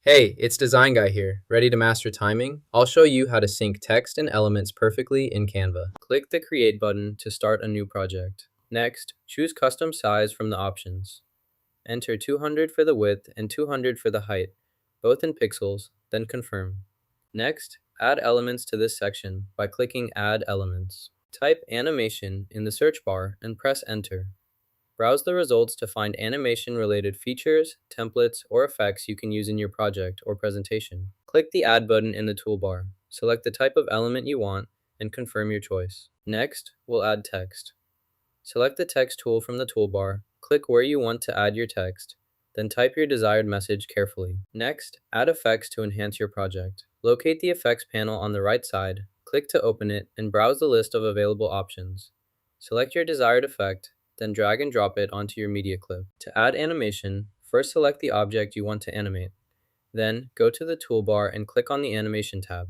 Hey, it's Design Guy here. Ready to master timing? I'll show you how to sync text and elements perfectly in Canva. Click the Create button to start a new project. Next, choose Custom Size from the options. Enter 200 for the width and 200 for the height, both in pixels, then confirm. Next, add elements to this section by clicking Add Elements. Type Animation in the search bar and press Enter. Browse the results to find animation-related features, templates, or effects you can use in your project or presentation. Click the Add button in the toolbar. Select the type of element you want and confirm your choice. Next, we'll add text. Select the text tool from the toolbar, click where you want to add your text, then type your desired message carefully. Next, add effects to enhance your project. Locate the effects panel on the right side, click to open it, and browse the list of available options. Select your desired effect, then drag and drop it onto your media clip. To add animation, first select the object you want to animate. Then, go to the toolbar and click on the Animation tab.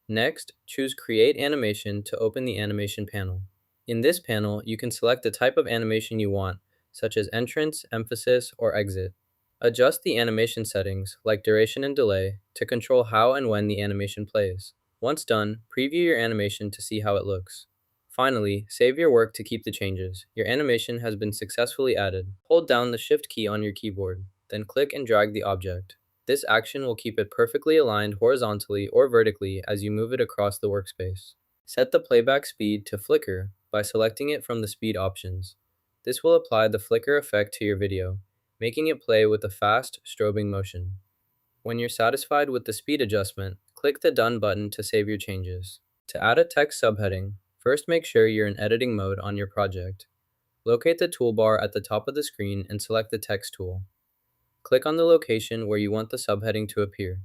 Next, choose Create Animation to open the Animation panel. In this panel, you can select the type of animation you want, such as entrance, emphasis, or exit. Adjust the animation settings, like duration and delay, to control how and when the animation plays. Once done, preview your animation to see how it looks. Finally, save your work to keep the changes. Your animation has been successfully added. Hold down the Shift key on your keyboard, then click and drag the object. This action will keep it perfectly aligned horizontally or vertically as you move it across the workspace. Set the playback speed to flicker by selecting it from the speed options. This will apply the flicker effect to your video, making it play with a fast, strobing motion. When you're satisfied with the speed adjustment, click the Done button to save your changes. To add a text subheading, first make sure you're in editing mode on your project. Locate the toolbar at the top of the screen and select the text tool. Click on the location where you want the subheading to appear.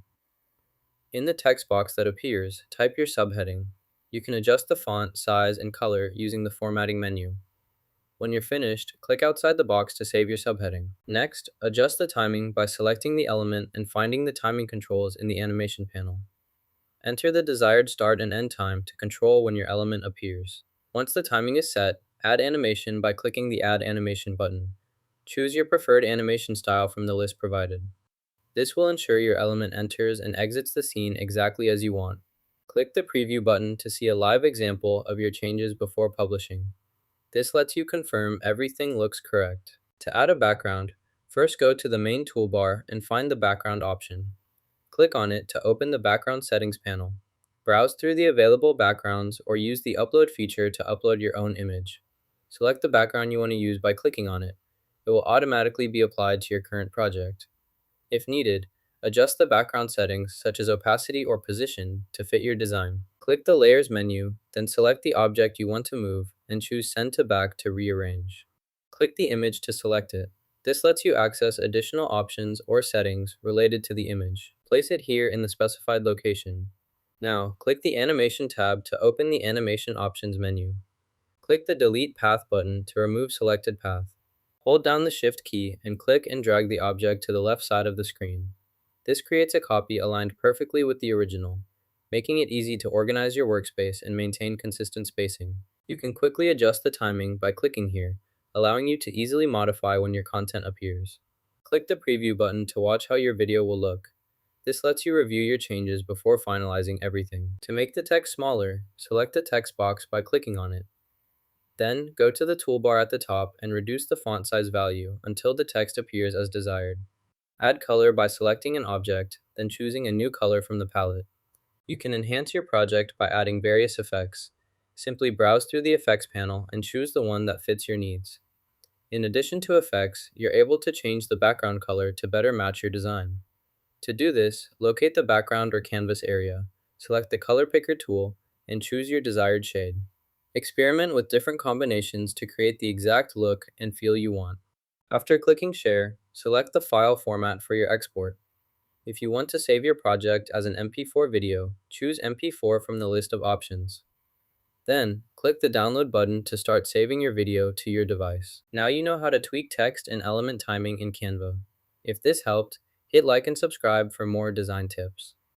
In the text box that appears, type your subheading. You can adjust the font, size, and color using the formatting menu. When you're finished, click outside the box to save your subheading. Next, adjust the timing by selecting the element and finding the timing controls in the animation panel. Enter the desired start and end time to control when your element appears. Once the timing is set, add animation by clicking the Add Animation button. Choose your preferred animation style from the list provided. This will ensure your element enters and exits the scene exactly as you want. Click the Preview button to see a live example of your changes before publishing. This lets you confirm everything looks correct. To add a background, first go to the main toolbar and find the background option. Click on it to open the background settings panel. Browse through the available backgrounds or use the upload feature to upload your own image. Select the background you want to use by clicking on it. It will automatically be applied to your current project. If needed, adjust the background settings such as opacity or position to fit your design. Click the Layers menu, then select the object you want to move and choose Send to Back to rearrange. Click the image to select it. This lets you access additional options or settings related to the image. Place it here in the specified location. Now, click the Animation tab to open the Animation Options menu. Click the Delete Path button to remove selected path. Hold down the Shift key and click and drag the object to the left side of the screen. This creates a copy aligned perfectly with the original, making it easy to organize your workspace and maintain consistent spacing. You can quickly adjust the timing by clicking here, allowing you to easily modify when your content appears. Click the Preview button to watch how your video will look. This lets you review your changes before finalizing everything. To make the text smaller, select the text box by clicking on it. Then, go to the toolbar at the top and reduce the font size value until the text appears as desired. Add color by selecting an object, then choosing a new color from the palette. You can enhance your project by adding various effects. Simply browse through the effects panel and choose the one that fits your needs. In addition to effects, you're able to change the background color to better match your design. To do this, locate the background or canvas area, select the color picker tool, and choose your desired shade. Experiment with different combinations to create the exact look and feel you want. After clicking Share, select the file format for your export. If you want to save your project as an MP4 video, choose MP4 from the list of options. Then, click the Download button to start saving your video to your device. Now you know how to tweak text and element timing in Canva. If this helped, hit like and subscribe for more design tips.